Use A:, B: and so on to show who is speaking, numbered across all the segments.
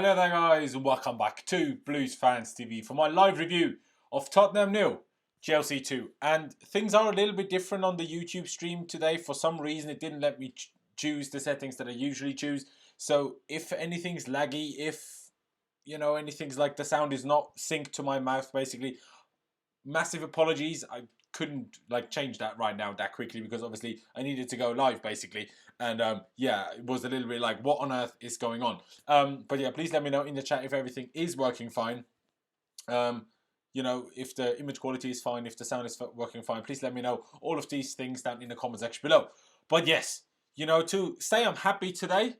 A: Hello there guys and welcome back to Blues Fans TV for my live review of Tottenham 0, Chelsea 2. And things are a little bit different on the YouTube stream today. For some reason it didn't let me choose the settings that I usually choose. So if anything's laggy, if anything's like the sound is not synced to my mouth basically, massive apologies. I couldn't change that right now that quickly because obviously I needed to go live basically, and yeah, it was a little bit like what on earth is going on. But yeah, please let me know in the chat if everything is working fine. If the image quality is fine, if the sound is working fine, please let me know all of these things down in the comment section below. But yes, to say I'm happy today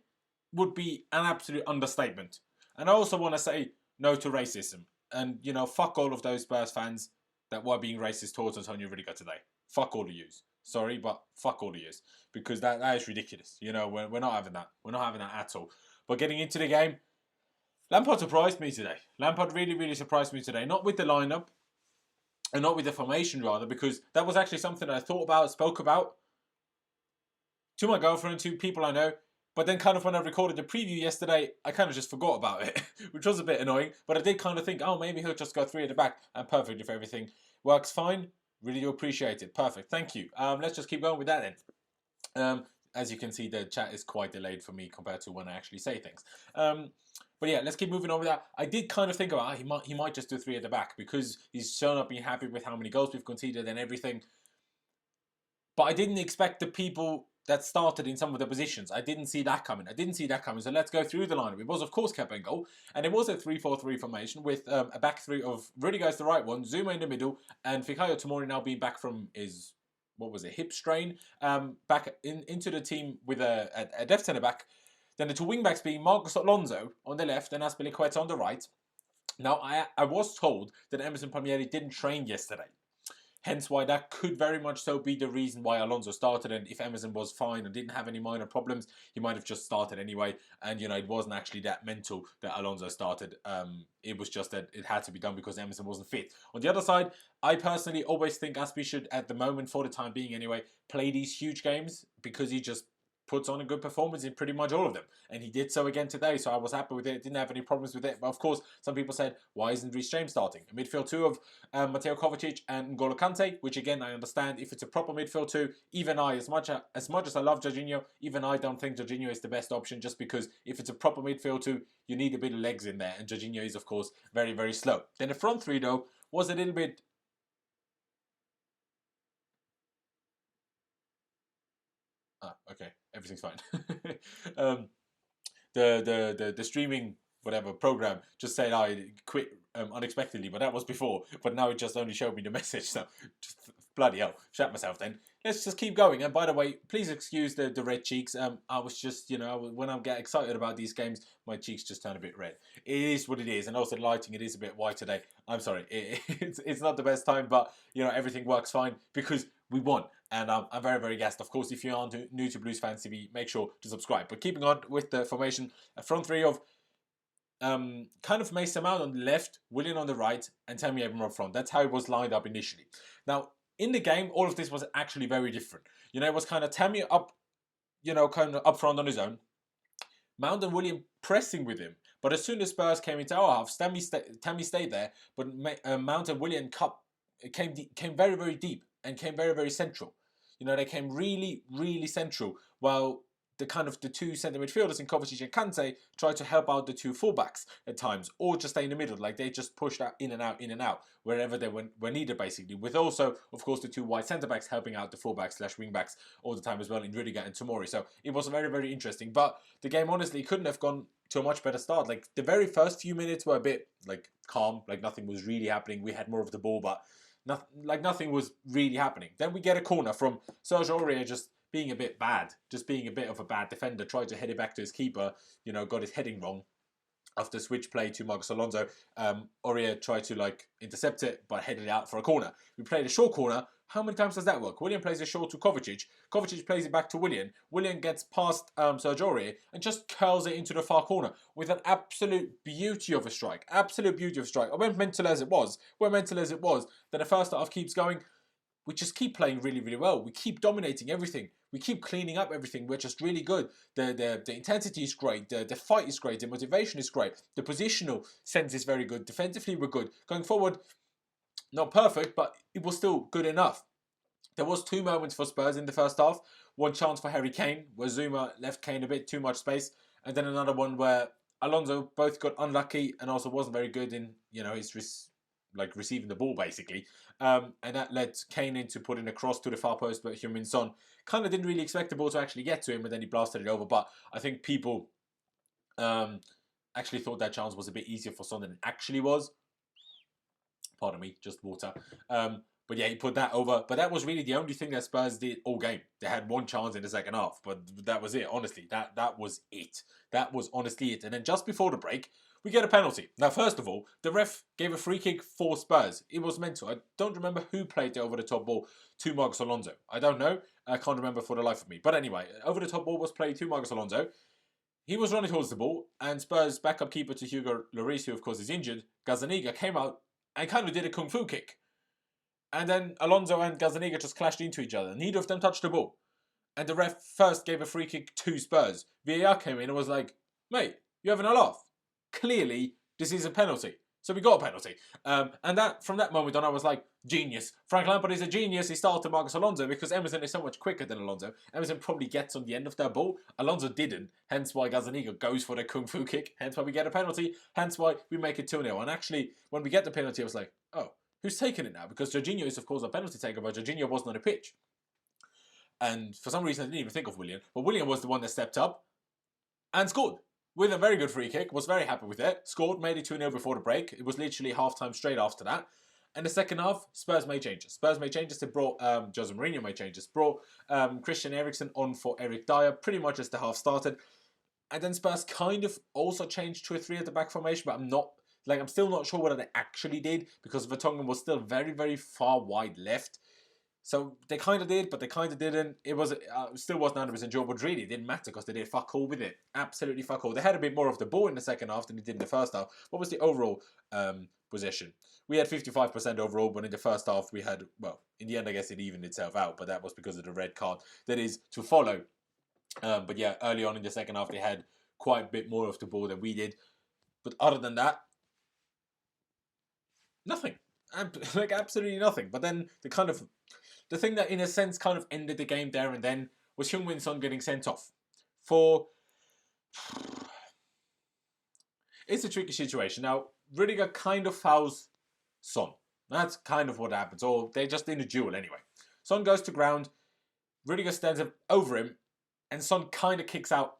A: would be an absolute understatement. And I also want to say no to racism. And, fuck all of those Spurs fans that were being racist towards Antonio Rudiger today. Fuck all of yous. Sorry, but fuck all of yous. Because that is ridiculous. We're not having that. We're not having that at all. But getting into the game, Lampard surprised me today. Lampard really, really surprised me today. Not with the lineup, and not with the formation rather, because that was actually something that I thought about, spoke about to my girlfriend, to people I know. But then kind of when I recorded the preview yesterday, I kind of just forgot about it, which was a bit annoying. But I did kind of think, oh, maybe he'll just go 3 at the back. And perfect if everything works fine. Really do appreciate it. Perfect. Thank you. Let's just keep going with that then. As you can see, the chat is quite delayed for me compared to when I actually say things. But yeah, let's keep moving on with that. I did kind of think about he might just do 3 at the back because he's shown up being happy with how many goals we've conceded and everything. But I didn't expect the people that started in some of the positions. I didn't see that coming. So let's go through the lineup. It was, of course, Kepa in goal. And it was a 3-4-3 formation with a back three of Rudiger as the right one, Zuma in the middle, and Fikayo Tomori now being back from his, hip strain, back into the team with a left centre-back. Then the two wing-backs being Marcos Alonso on the left and Azpilicueta on the right. Now, I was told that Emerson Palmieri didn't train yesterday. Hence why that could very much so be the reason why Alonso started. And if Emerson was fine and didn't have any minor problems, he might have just started anyway. And, it wasn't actually that mental that Alonso started. It was just that it had to be done because Emerson wasn't fit. On the other side, I personally always think Aspi should, at the moment, for the time being anyway, play these huge games because he just puts on a good performance in pretty much all of them. And he did so again today, so I was happy with it. Didn't have any problems with it. But of course, some people said, why isn't Reece James starting? A midfield 2 of Mateo Kovacic and N'Golo Kante, which again, I understand if it's a proper midfield 2, even I, as much as I love Jorginho, even I don't think Jorginho is the best option just because if it's a proper midfield 2, you need a bit of legs in there. And Jorginho is, of course, very, very slow. Then the front 3, though, was a little bit... okay, everything's fine. The streaming program just said I quit unexpectedly, but that was before. But now it just only showed me the message. So just bloody hell, shat myself then. Let's just keep going. And by the way, please excuse the red cheeks. I was just, when I get excited about these games, my cheeks just turn a bit red. It is what it is, and also the lighting, it is a bit white today. I'm sorry, it's not the best time, but everything works fine because we won. And I'm very, very gassed. Of course, if you are new to Blues Fans TV, make sure to subscribe. But keeping on with the formation, a front 3 of kind of Mason Mount on the left, Willian on the right, and Tammy Abraham up front. That's how it was lined up initially. Now, in the game, all of this was actually very different. It was kind of Tammy up, kind of up front on his own. Mount and Willian pressing with him. But as soon as Spurs came into our half, Tammy stayed there. But Mount and Willian came very, very deep and came very, very central. They came really, really central, while the two centre midfielders in Kovacic and Kante tried to help out the 2 fullbacks at times, or just stay in the middle. Like they just pushed out in and out, wherever they were needed, basically. With also, of course, the 2 wide centre backs helping out the fullbacks / wing backs all the time as well in Rudiger and Tomori. So it was very, very interesting. But the game honestly couldn't have gone to a much better start. Like the very first few minutes were a bit calm, like nothing was really happening. We had more of the ball, but nothing was really happening. Then we get a corner from Serge Aurier just being a bit bad, just being a bit of a bad defender, tried to head it back to his keeper, got his heading wrong. After switch play to Marcos Alonso, Aurier tried to intercept it, but headed it out for a corner. We played a short corner. How many times does that work? Willian plays a short to Kovacic. Kovacic plays it back to Willian. Willian gets past Serge Aurier and just curls it into the far corner with an absolute beauty of a strike. Absolute beauty of a strike. I went mental as it was. Then the first half keeps going. we just keep playing really, really well. We keep dominating everything. We keep cleaning up everything. We're just really good. The intensity is great. The fight is great. The motivation is great. The positional sense is very good. Defensively, we're good. Going forward, not perfect, but it was still good enough. There was 2 moments for Spurs in the first half. One chance for Harry Kane, where Zuma left Kane a bit too much space. And then another one where Alonso both got unlucky and also wasn't very good in, his receiving the ball, basically. And that led Kane in to put in a cross to the far post, but Heung-min Son kind of didn't really expect the ball to actually get to him, and then he blasted it over. But I think people actually thought that chance was a bit easier for Son than it actually was. Pardon me, just water. But yeah, he put that over. But that was really the only thing that Spurs did all game. They had one chance in the second half, but that was it, honestly. That was it. That was honestly it. And then just before the break, we get a penalty. Now, first of all, the ref gave a free kick for Spurs. It was meant to. I don't remember who played the over-the-top ball to Marcos Alonso. I don't know. I can't remember for the life of me. But anyway, over-the-top ball was played to Marcos Alonso. He was running towards the ball, and Spurs' backup keeper to Hugo Lloris, who of course is injured, Gazzaniga, came out and kind of did a kung fu kick. And then Alonso and Gazzaniga just clashed into each other. Neither of them touched the ball. And the ref first gave a free kick to Spurs. VAR came in and was like, mate, you're having a laugh. Clearly, this is a penalty. So we got a penalty. And that from that moment on, I was like, genius. Frank Lampard is a genius. He started Marcos Alonso because Emerson is so much quicker than Alonso. Emerson probably gets on the end of their ball. Alonso didn't. Hence why Gazzaniga goes for the kung fu kick. Hence why we get a penalty. Hence why we make it 2-0. And actually, when we get the penalty, I was like, oh, who's taking it now? Because Jorginho is, of course, a penalty taker, but Jorginho wasn't on the pitch. And for some reason, I didn't even think of Willian. But Willian was the one that stepped up and scored. With a very good free kick, was very happy with it. Scored, made it 2-0 before the break. It was literally half-time straight after that. And the second half, Spurs made changes. Spurs made changes. They brought, Jose Mourinho made changes. Brought Christian Eriksen on for Eric Dyer, pretty much as the half started. And then Spurs kind of also changed to a 3 at the back formation, but I'm still not sure whether they actually did, because Vertonghen was still very, very far wide left. So they kind of did, but they kind of didn't. It was still wasn't 100% sure, but really it didn't matter because they did fuck all with it. Absolutely fuck all. They had a bit more of the ball in the second half than they did in the first half. What was the overall possession? We had 55% overall, but in the first half we had, well, in the end I guess it evened itself out, but that was because of the red card that is to follow. But yeah, early on in the second half they had quite a bit more of the ball than we did. But other than that, nothing. Like absolutely nothing. But then the thing that in a sense kind of ended the game there and then was Heung-min Son getting sent off. It's a tricky situation. Now, Rudiger kind of fouls Son. That's kind of what happens. Or they're just in a duel anyway. Son goes to ground. Rudiger stands up over him. And Son kind of kicks out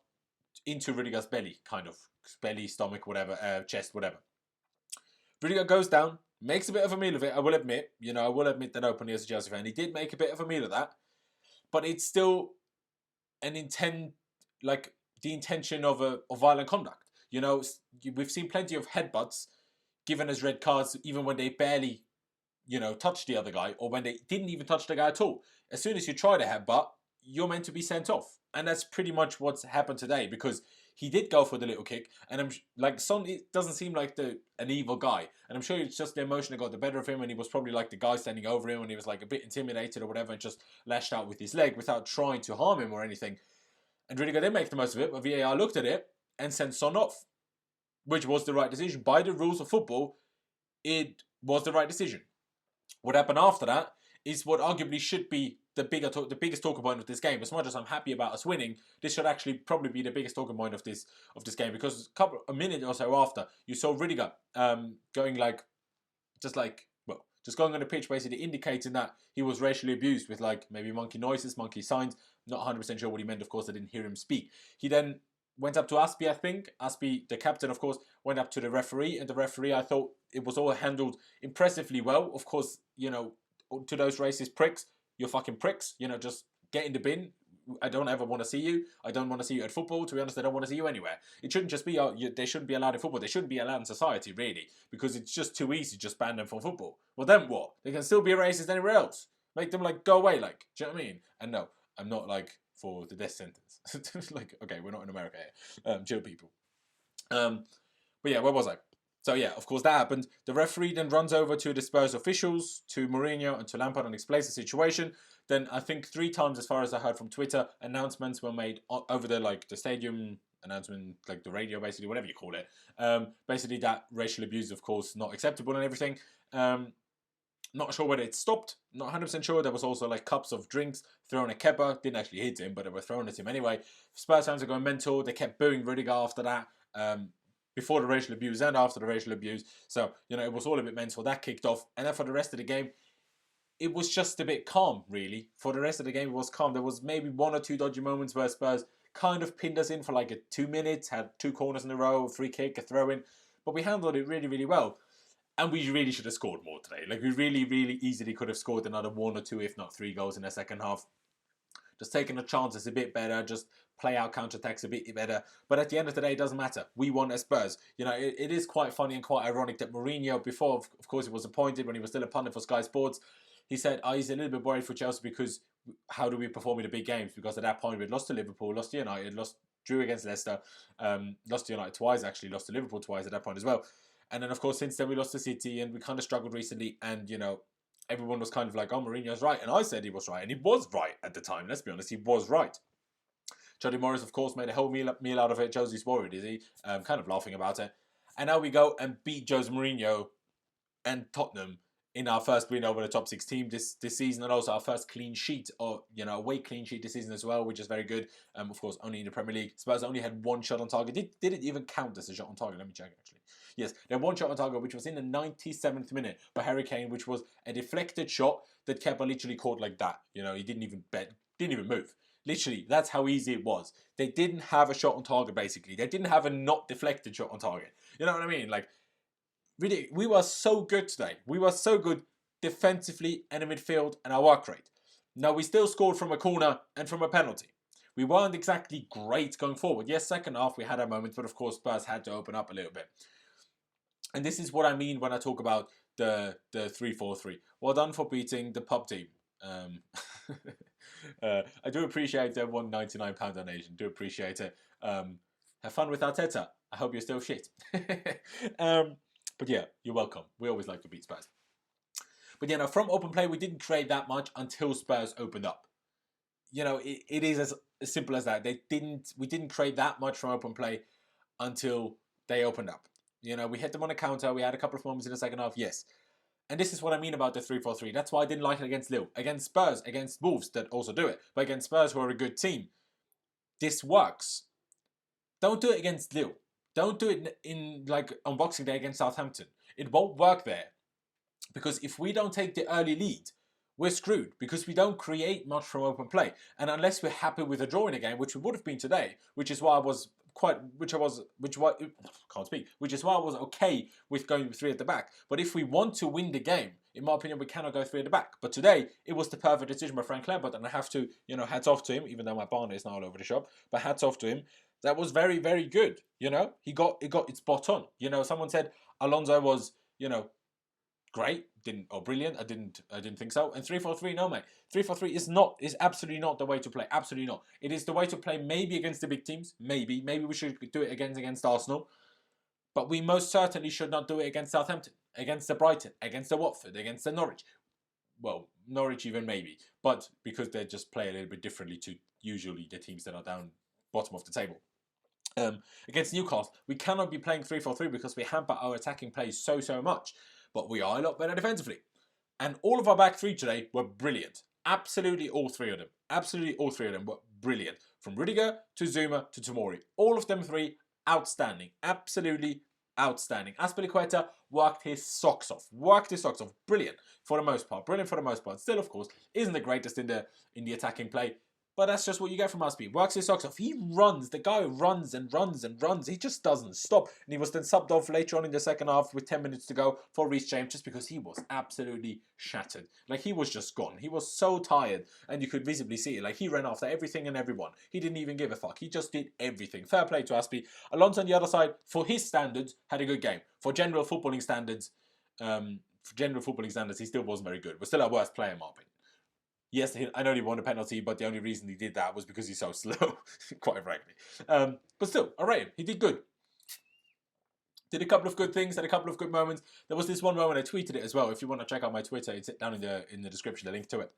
A: into Rudiger's belly. Kind of. Belly, stomach, whatever. Chest, whatever. Rudiger goes down. Makes a bit of a meal of it, I will admit. I will admit that openly as a Chelsea fan. He did make a bit of a meal of that. But it's still the intention of violent conduct. We've seen plenty of headbutts given as red cards, even when they barely, touched the other guy, or when they didn't even touch the guy at all. As soon as you try to headbutt, you're meant to be sent off. And that's pretty much what's happened today, because he did go for the little kick, and I'm like, Son, it doesn't seem like an evil guy, and I'm sure it's just the emotion that got the better of him, and he was probably like the guy standing over him, and he was like a bit intimidated or whatever, and just lashed out with his leg without trying to harm him or anything. And Rudiger did make the most of it, but VAR looked at it and sent Son off, which was the right decision. By the rules of football, it was the right decision. What happened after that is what arguably should be the biggest talking point of this game. As much as I'm happy about us winning, this should actually probably be the biggest talking point of this game, because a minute or so after, you saw Rudiger going just going on the pitch, basically indicating that he was racially abused with maybe monkey noises, monkey signs. Not 100% sure what he meant. Of course, I didn't hear him speak. He then went up to Aspie, I think. Aspie, the captain, of course, went up to the referee, and the referee, I thought it was all handled impressively well. Of course, to those racist pricks, you're fucking pricks. Just get in the bin. I don't ever want to see you. I don't want to see you at football. To be honest, I don't want to see you anywhere. It shouldn't just be, they shouldn't be allowed in football. They shouldn't be allowed in society, really, because it's just too easy to just ban them from football. Well, then what? They can still be racist anywhere else. Make them, go away, do you know what I mean? And no, I'm not, for the death sentence. Okay, we're not in America here. Chill, people. But yeah, where was I? So yeah, of course that happened. The referee then runs over to the Spurs officials, to Mourinho and to Lampard, and explains the situation. Then I think 3 times, as far as I heard from Twitter, announcements were made over the stadium announcement, like the radio, basically, whatever you call it. Basically that racial abuse, of course, not acceptable and everything. Not sure whether it stopped. Not 100% sure. There was also like cups of drinks thrown at Kepa. Didn't actually hit him, but they were thrown at him anyway. Spurs fans are going mental. They kept booing Rudiger after that. Before the racial abuse and after the racial abuse. So, it was all a bit mental. That kicked off. And then for the rest of the game, it was just a bit calm, really. For the rest of the game, it was calm. There was maybe 1 or 2 dodgy moments where Spurs kind of pinned us in for like 2 minutes, had 2 corners in a row, a free kick, a throw-in. But we handled it really, really well. And we really should have scored more today. Like, we really, really easily could have scored another 1 or 2, if not 3 goals in the second half. Just taking the chances a bit better, just play out counter-attacks a bit better. But at the end of the day, it doesn't matter. We won as Spurs. It is quite funny and quite ironic that Mourinho, before, of course, he was appointed when he was still a pundit for Sky Sports, he said, he's a little bit worried for Chelsea because how do we perform in the big games? Because at that point, we'd lost to Liverpool, lost to United, drew against Leicester, lost to United twice, actually, lost to Liverpool twice at that point as well. And then, of course, since then, we lost to City and we kind of struggled recently. And, everyone was kind of like, oh, Mourinho's right. And I said he was right. And he was right at the time. Let's be honest, he was right. Jody Morris, of course, made a whole meal out of it. Josie's worried, is he? Kind of laughing about it. And now we go and beat Jose Mourinho and Tottenham in our first win over the top 6 team this season, and also our first clean sheet, or away clean sheet this season as well, which is very good. Of course, only in the Premier League. Spurs only had 1 shot on target. Did it even count as a shot on target? Let me check, actually. Yes, they had 1 shot on target, which was in the 97th minute by Harry Kane, which was a deflected shot that Kepa literally caught like that. He didn't even move. Literally, that's how easy it was. They didn't have a shot on target, basically. They didn't have a not deflected shot on target. You know what I mean? Like, really, we were so good today. We were so good defensively and in midfield and our work rate. Now, we still scored from a corner and from a penalty. We weren't exactly great going forward. Yes, second half we had our moments, but of course Spurs had to open up a little bit. And this is what I mean when I talk about the 3-4-3. Well done for beating the pub team. I do appreciate the £199 donation. Do appreciate it. Have fun with Arteta. I hope you're still shit. But yeah, you're welcome. We always like to beat Spurs. But from open play, we didn't create that much until Spurs opened up. It is as simple as that. We didn't create that much from open play until they opened up. We hit them on a counter. We had a couple of moments in the second half, yes. And this is what I mean about the 3-4-3. That's why I didn't like it against Lille. Against Spurs, against Wolves that also do it. But against Spurs, who are a good team, this works. Don't do it against Lille. Don't do it on Boxing Day against Southampton. It won't work there. Because if we don't take the early lead, we're screwed. Because we don't create much from open play. And unless we're happy with a draw in a game, which we would have been today, which is why I was okay with going with 3 at the back. But if we want to win the game, in my opinion, we cannot go 3 at the back. But today, it was the perfect decision by Frank Lampard, and I have to, hats off to him, even though my banner is now all over the shop. But hats off to him. That was very, very good. He got it spot on. Someone said Alonso was, great, brilliant. I didn't think so. And 3-4-3, no mate. 3-4-3 is absolutely not the way to play. Absolutely not. It is the way to play maybe against the big teams. Maybe we should do it against Arsenal. But we most certainly should not do it against Southampton, against the Brighton, against the Watford, against the Norwich. Well, Norwich even maybe. But because they just play a little bit differently to usually the teams that are down bottom of the table. Against Newcastle, we cannot be playing 3-4-3 because we hamper our attacking play so much. But we are a lot better defensively. And all of our back 3 today were brilliant. Absolutely all 3 of them. Absolutely all 3 of them were brilliant. From Rudiger to Zuma to Tomori. All of them 3 outstanding. Absolutely outstanding. Azpilicueta worked his socks off. Brilliant for the most part. Still, of course, isn't the greatest in the attacking play. But that's just what you get from Azpi. Works his socks off. He runs. The guy runs and runs and runs. He just doesn't stop. And he was then subbed off later on in the second half with 10 minutes to go for Reece James just because he was absolutely shattered. Like, he was just gone. He was so tired. And you could visibly see it. Like, he ran after everything and everyone. He didn't even give a fuck. He just did everything. Fair play to Azpi. Alonso on the other side, for his standards, had a good game. For general footballing standards, he still wasn't very good. We're still our worst player, in my opinion. Yes, I know he won a penalty, but the only reason he did that was because he's so slow, quite frankly. But still, I rate him. He did good. Did a couple of good things, had a couple of good moments. There was this one moment, I tweeted it as well. If you want to check out my Twitter, it's down in the description, the link to it.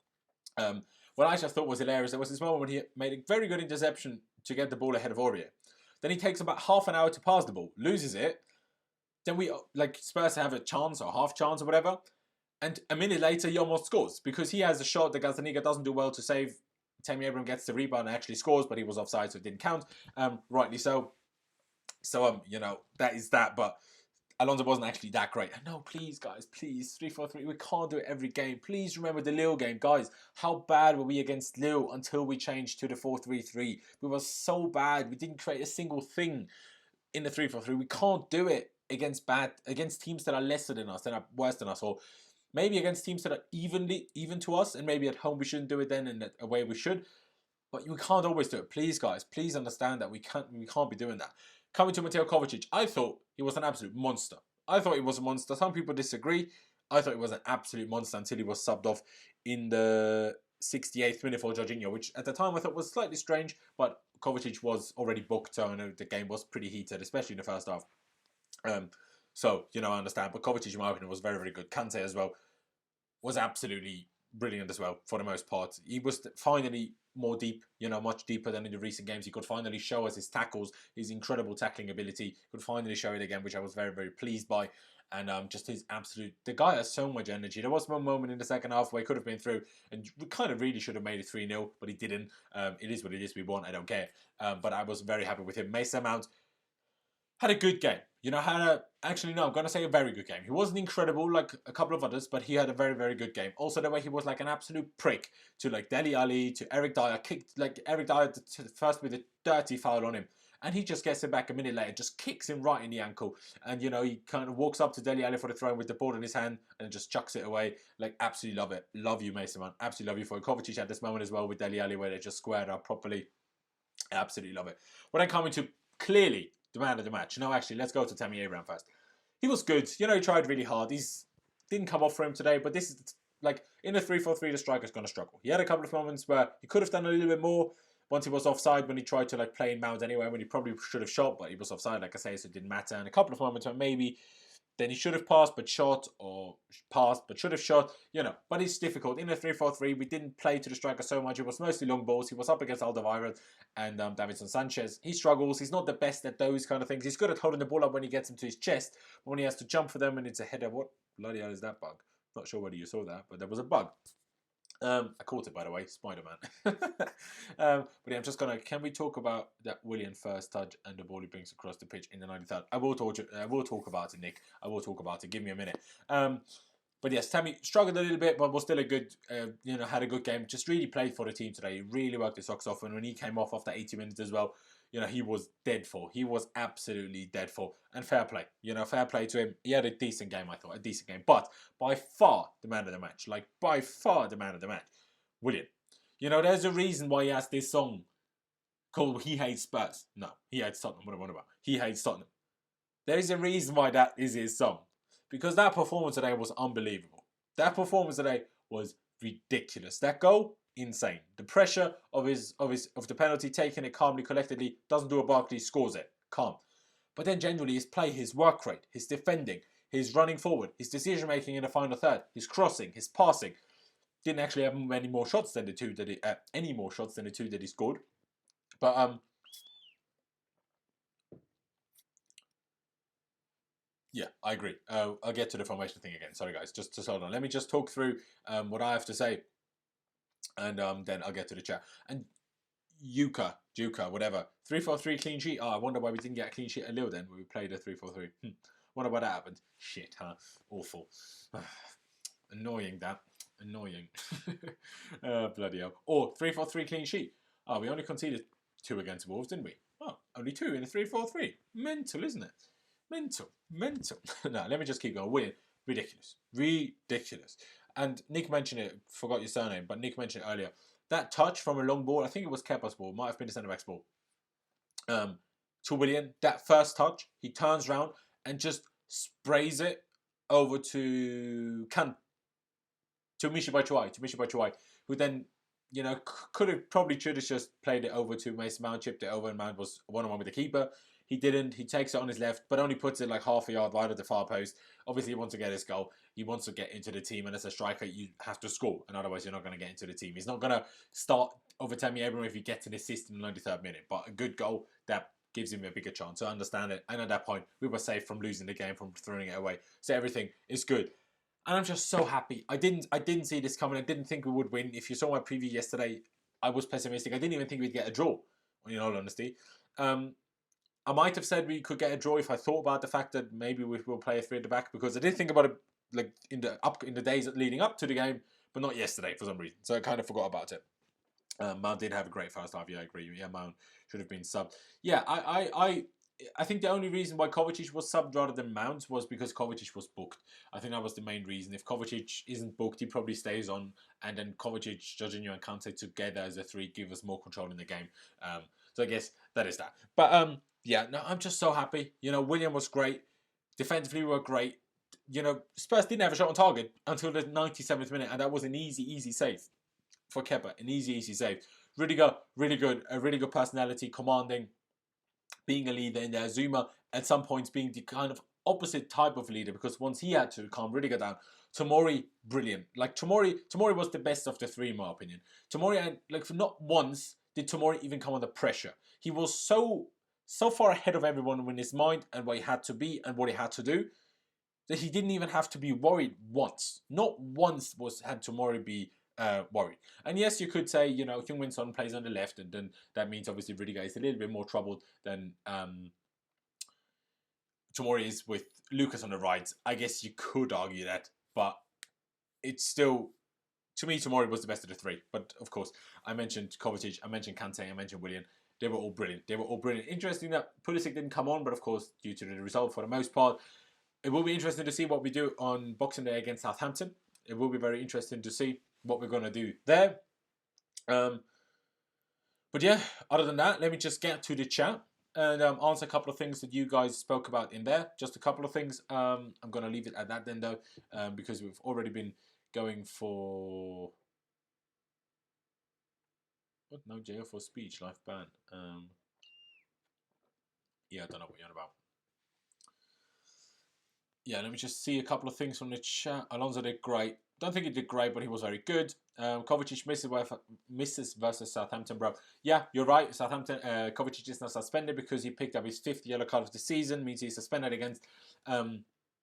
A: What I just thought was hilarious, there was this moment when he made a very good interception to get the ball ahead of Aurier. Then he takes about half an hour to pass the ball, loses it. Then Spurs have a chance or half chance or whatever. And a minute later, he almost scores because he has a shot that Gazzaniga doesn't do well to save. Tammy Abraham gets the rebound and actually scores, but he was offside, so it didn't count. Rightly so. So, that is that. But Alonso wasn't actually that great. And no, please, guys, please, 3-4-3. We can't do it every game. Please remember the Lille game. Guys, how bad were we against Lille until we changed to the 4-3-3? We were so bad. We didn't create a single thing in the 3-4-3. We can't do it against teams that are lesser than us, that are worse than us, or maybe against teams that are even to us, and maybe at home we shouldn't do it then, and away we should. But we can't always do it. Please, guys, please understand that we can't be doing that. Coming to Mateo Kovacic, I thought he was an absolute monster. I thought he was a monster. Some people disagree. I thought he was an absolute monster until he was subbed off in the 68th minute for Jorginho, which at the time I thought was slightly strange, but Kovacic was already booked, so I know the game was pretty heated, especially in the first half. So, I understand. But Kovacic, in my opinion, was very, very good. Kante as well was absolutely brilliant as well, for the most part. He was finally more deep, much deeper than in the recent games. He could finally show us his tackles, his incredible tackling ability. He could finally show it again, which I was very, very pleased by. And just his absolute... The guy has so much energy. There was one moment in the second half where he could have been through and we kind of really should have made it 3-0, but he didn't. It is what it is. We won. I don't care. But I was very happy with him. Mason Mount had a good game. Actually, no, I'm going to say a very good game. He wasn't incredible like a couple of others, but he had a very, very good game. Also, the way he was like an absolute prick to like Dele Alli, to Eric Dyer, kicked like Eric Dyer first with a dirty foul on him. And he just gets it back a minute later, just kicks him right in the ankle. And, he kind of walks up to Dele Alli for the throw with the ball in his hand and just chucks it away. Like, absolutely love it. Love you, Mason, man. Absolutely love you for it. Kovacic had this moment as well with Dele Alli where they just squared up properly. Absolutely love it. But then coming to clearly the man of the match. No, actually, let's go to Tammy Abraham first. He was good. He tried really hard. Didn't come off for him today, but this is like in a 3-4-3, the striker's going to struggle. He had a couple of moments where he could have done a little bit more once he was offside when he tried to like play in Mount anyway, when he probably should have shot, but he was offside, like I say, so it didn't matter. And a couple of moments where maybe then he should have passed but shot, or passed but should have shot, But it's difficult. In a 3-4-3, we didn't play to the striker so much. It was mostly long balls. He was up against Alderweireld and Davinson Sanchez. He struggles. He's not the best at those kind of things. He's good at holding the ball up when he gets him to his chest. But when he has to jump for them and it's a header, what bloody hell is that bug? Not sure whether you saw that, but there was a bug. I caught it, by the way, Spider-Man. But yeah, I'm just going to... Can we talk about that Willian first touch and the ball he brings across the pitch in the 93rd? I will talk about it, Nick. I will talk about it. Give me a minute. But yes, Tammy struggled a little bit, but was still a good... had a good game. Just really played for the team today. He really worked his socks off. And when he came off after 80 minutes as well, he was dead for. He was absolutely dead for. And fair play. Fair play to him. He had a decent game, I thought. A decent game. But by far the man of the match. Like, by far the man of the match. Willian. There's a reason why he has this song called He Hates Spurs. No, he hates Tottenham. What am I on about? He hates Tottenham. There is a reason why that is his song. Because that performance today was unbelievable. That performance today was ridiculous. That goal, insane. The pressure of the penalty, taking it calmly, collectedly, doesn't do a Barkley, scores it, calm. But then generally his play, his work rate, his defending, his running forward, his decision making in the final third, his crossing, his passing, didn't actually have any more shots than the two that he scored. But yeah, I agree. I'll get to the formation thing again. Sorry, guys. Just hold on. Let me just talk through what I have to say. And then I'll get to the chat. And Juka, whatever. 3-4-3 clean sheet. Oh, I wonder why we didn't get a clean sheet at Lille then when we played a 3-4-3. Wonder why that happened. Shit, huh? Awful. Annoying, that. Annoying. Bloody hell. Or 3-4-3 clean sheet. Oh, we only conceded 2 against Wolves, didn't we? Oh, only 2 in a 3-4-3. Mental, isn't it? Mental. No, let me just keep going. Weird. Ridiculous. And Nick mentioned it, forgot your surname, but Nick mentioned it earlier. That touch from a long ball, I think it was Kepa's ball, might have been the centre-back's ball, to Willian. That first touch, he turns around and just sprays it over to Michy Batshuayi, who then, should have just played it over to Mason Mount, chipped it over, and Mount was one-on-one with the keeper. He didn't. He takes it on his left, but only puts it like half a yard wide of the far post. Obviously, he wants to get his goal. He wants to get into the team, and as a striker, you have to score, and otherwise, you're not going to get into the team. He's not going to start over Tammy Abraham if you get an assist in the 93rd minute, but a good goal that gives him a bigger chance. So I understand it. And at that point, we were safe from losing the game, from throwing it away. So everything is good. And I'm just so happy. I didn't see this coming. I didn't think we would win. If you saw my preview yesterday, I was pessimistic. I didn't even think we'd get a draw, in all honesty. I might have said we could get a draw if I thought about the fact that maybe we will play a 3 at the back, because I did think about it like in the days leading up to the game, but not yesterday for some reason. So I kind of forgot about it. Mount did have a great first half. Yeah, I agree. Yeah, Mount should have been subbed. Yeah, I think the only reason why Kovacic was subbed rather than Mount was because Kovacic was booked. I think that was the main reason. If Kovacic isn't booked, he probably stays on, and then Kovacic, Jorginho, and Kante together as a 3 give us more control in the game. So I guess that is that. But yeah, no, I'm just so happy. Willian was great. Defensively, we were great. Spurs didn't have a shot on target until the 97th minute, and that was an easy save for Kepa. An easy save. Rudiger, really good. A really good personality, commanding, being a leader in there. Zuma, at some points, being the kind of opposite type of leader, because once he had to calm Rudiger down. Tomori, brilliant. Like, Tomori was the best of the 3, in my opinion. Tomori, like, not once did Tomori even come under pressure. He was so far ahead of everyone in his mind and what he had to be and what he had to do, that he didn't even have to be worried once. Not once had Tomori be worried. And yes, you could say, Heung-min Son plays on the left, and then that means obviously Rudiger is a little bit more troubled than Tomori is with Lucas on the right. I guess you could argue that, but it's still, to me, Tomori was the best of the 3. But of course, I mentioned Kovacic, I mentioned Kante, I mentioned Willian. They were all brilliant. Interesting that Pulisic didn't come on, but of course, due to the result for the most part, it will be interesting to see what we do on Boxing Day against Southampton. It will be very interesting to see what we're going to do there. But yeah, other than that, let me just get to the chat and answer a couple of things that you guys spoke about in there. Just a couple of things. I'm going to leave it at that then, though, because we've already been going for... What? No jail for speech, life ban. Yeah, I don't know what you're on about. Yeah, let me just see a couple of things from the chat. Alonso did great. Don't think he did great, but he was very good. Kovacic misses versus Southampton, bro. Yeah, you're right. Southampton, Kovacic is not suspended because he picked up his 5th yellow card of the season. Means he's suspended against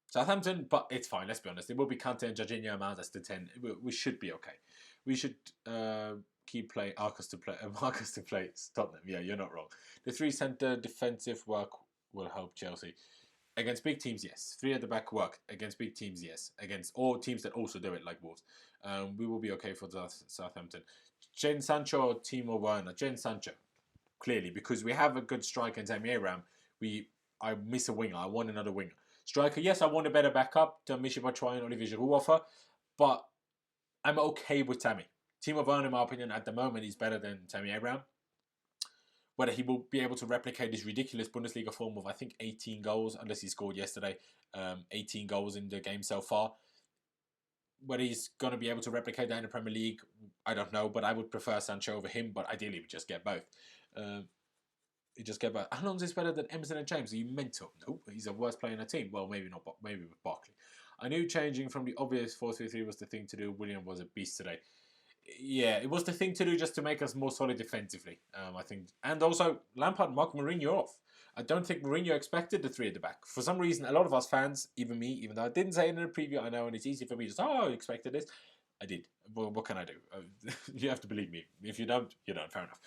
A: Southampton, but it's fine. Let's be honest. It will be Kante and Jorginho and Mount as the 10. We should be okay. We should keep playing Marcus to play Tottenham. Yeah, you're not wrong. The 3 centre defensive work will help Chelsea. Against big teams, yes. 3 at the back work. Against big teams, yes. Against all teams that also do it, like Wolves. We will be okay for Southampton. Jadon Sancho or Timo Werner? Jadon Sancho, clearly, because we have a good striker in Tammy Abraham. I miss a winger. I want another winger. Striker, yes, I want a better backup to Michy Batshuayi and Olivier Giroud offer, but I'm okay with Tammy. Timo Werner, in my opinion, at the moment, is better than Tammy Abraham. Whether he will be able to replicate his ridiculous Bundesliga form of, I think, 18 goals, unless he scored yesterday, 18 goals in the game so far. Whether he's going to be able to replicate that in the Premier League, I don't know, but I would prefer Sancho over him, but ideally we just get both. Alonso is better than Emerson and James. Are you mental? No, he's a worse player in the team. Well, maybe not, but maybe with Barkley. I knew changing from the obvious 4-3-3 was the thing to do. Willian was a beast today. Yeah, it was the thing to do just to make us more solid defensively, I think. And also, Lampard marked Mourinho off. I don't think Mourinho expected the 3 at the back. For some reason, a lot of us fans, even me, even though I didn't say it in the preview, I know, and it's easy for me to say, I expected this. I did. Well, what can I do? You have to believe me. If you don't, you don't. Fair enough.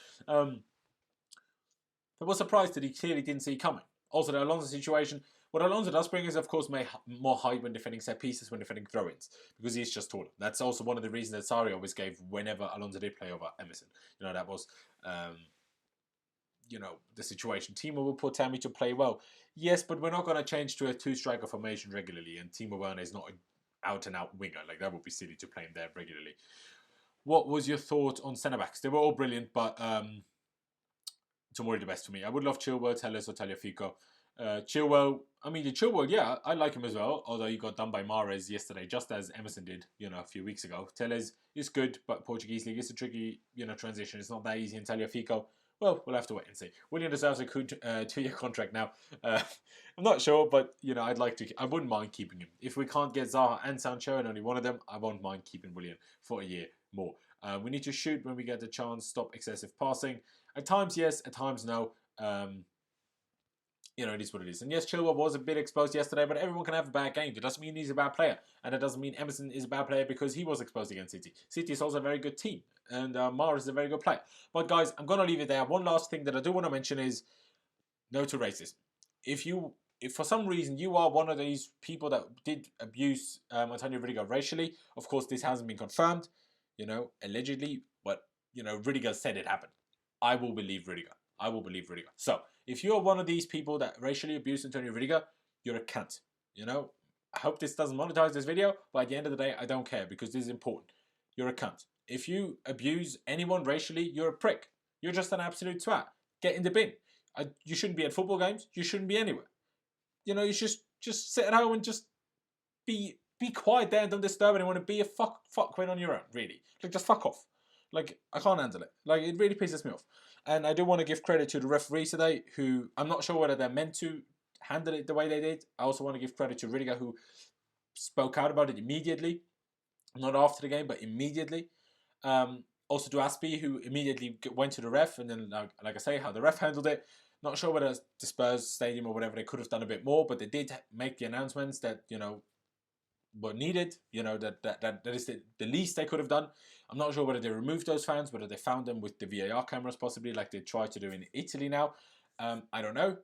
A: I was surprised that he clearly didn't see it coming. Also, the Alonso situation, what Alonso does bring is, of course, more height when defending set pieces, when defending throw-ins, because he's just taller. That's also one of the reasons that Sarri always gave whenever Alonso did play over Emerson. That was, the situation. Timo will put Tammy to play well. Yes, but we're not going to change to a 2-striker formation regularly, and Timo Werner is not an out-and-out winger. Like, that would be silly to play him there regularly. What was your thought on centre-backs? They were all brilliant, but Tomori the best for me. I would love Chilwell, Telles, or Tagliafico. Chilwell, yeah, I like him as well, although he got done by Mahrez yesterday, just as Emerson did, a few weeks ago. Telles is good, but Portuguese League is a tricky, transition. It's not that easy. And Tagliafico, Well, we'll have to wait and see. Willian deserves a good 2-year contract now. I'm not sure, but you know, I wouldn't mind keeping him. If we can't get Zaha and Sancho and only one of them, I won't mind keeping Willian for a year more. We need to shoot when we get the chance, stop excessive passing. At times, yes, at times, no. You know, it is what it is. And yes, Chilwell was a bit exposed yesterday, but everyone can have a bad game. That doesn't mean he's a bad player. And it doesn't mean Emerson is a bad player because he was exposed against City. City is also a very good team. And Mara is a very good player. But guys, I'm going to leave it there. One last thing that I do want to mention is no to racism. If for some reason you are one of these people that did abuse Antonio Rudiger racially, of course this hasn't been confirmed, you know, allegedly, but, you know, Rudiger said it happened. I will believe Rudiger. I will believe Rudiger. So, if you're one of these people that racially abuse Antonio Rudiger, you're a cunt. You know, I hope this doesn't monetize this video, but at the end of the day, I don't care because this is important. You're a cunt. If you abuse anyone racially, you're a prick. You're just an absolute twat. Get in the bin. You shouldn't be at football games. You shouldn't be anywhere. You know, you just sit at home and just be quiet there and don't disturb anyone and be a fuckwit on your own, really. Like, just fuck off. Like, I can't handle it. Like, it really pisses me off. And I do want to give credit to the referees today, who I'm not sure whether they're meant to handle it the way they did. I also want to give credit to Rudiger, who spoke out about it immediately. Not after the game, but immediately. Also to Aspie, who immediately went to the ref, and then, like I say, how the ref handled it. Not sure whether the Spurs stadium or whatever, they could have done a bit more, but they did make the announcements that, you know, were needed. You know, that is the least they could have done. I'm not sure whether they removed those fans, whether they found them with the VAR cameras possibly, like they try to do in Italy now. I don't know.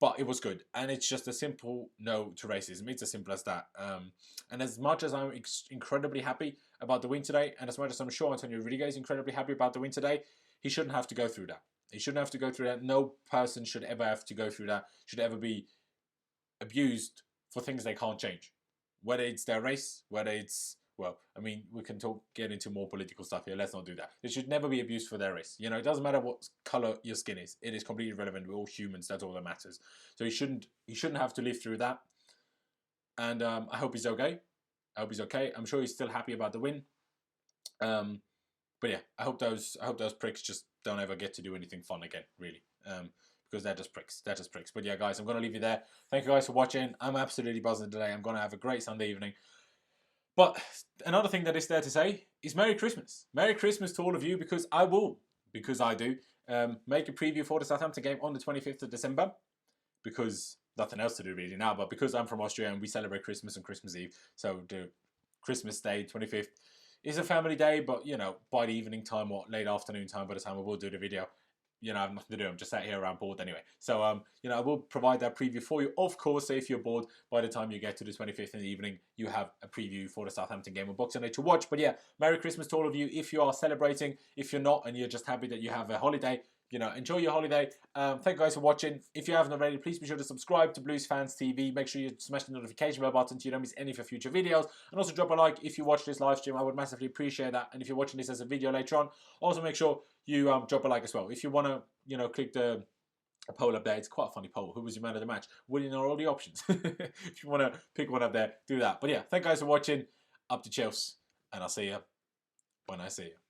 A: But it was good. And it's just a simple no to racism. It's as simple as that. And as much as I'm incredibly happy about the win today, and as much as I'm sure Antonio Rudiger is incredibly happy about the win today, he shouldn't have to go through that. He shouldn't have to go through that. No person should ever have to go through that, should ever be abused for things they can't change. Whether it's their race, whether it's, well, I mean, we can get into more political stuff here. Let's not do that. They should never be abused for their race. You know, it doesn't matter what color your skin is. It is completely irrelevant. We're all humans. That's all that matters. So he shouldn't have to live through that. And I hope he's okay. I hope he's okay. I'm sure he's still happy about the win. But yeah, I hope those pricks just don't ever get to do anything fun again, really. Because they're just pricks. They're just pricks. But yeah, guys, I'm going to leave you there. Thank you guys for watching. I'm absolutely buzzing today. I'm going to have a great Sunday evening. But another thing that is there to say is Merry Christmas. Merry Christmas to all of you, because I will, because I do, make a preview for the Southampton game on the 25th of December. Because nothing else to do really now, but because I'm from Austria and we celebrate Christmas and Christmas Eve. So the Christmas Day, 25th, is a family day, but, you know, by the evening time or late afternoon time, by the time I will do the video, you know, I have nothing to do. I'm just sat here around bored anyway. So, you know, I will provide that preview for you. Of course, if you're bored, by the time you get to the 25th in the evening, you have a preview for the Southampton game on Boxing Day to watch. But yeah, Merry Christmas to all of you if you are celebrating. If you're not and you're just happy that you have a holiday, you know, enjoy your holiday. Thank you guys for watching. If you haven't already, please be sure to subscribe to Blues Fans TV. Make sure you smash the notification bell button so you don't miss any of your future videos. And also drop a like if you watch this live stream. I would massively appreciate that. And if you're watching this as a video later on, also make sure you drop a like as well. If you want to, you know, click the poll up there. It's quite a funny poll. Who was your man of the match? Willian are all the options. If you want to pick one up there, do that. But yeah, thank you guys for watching. Up to Chelsea. And I'll see you when I see you.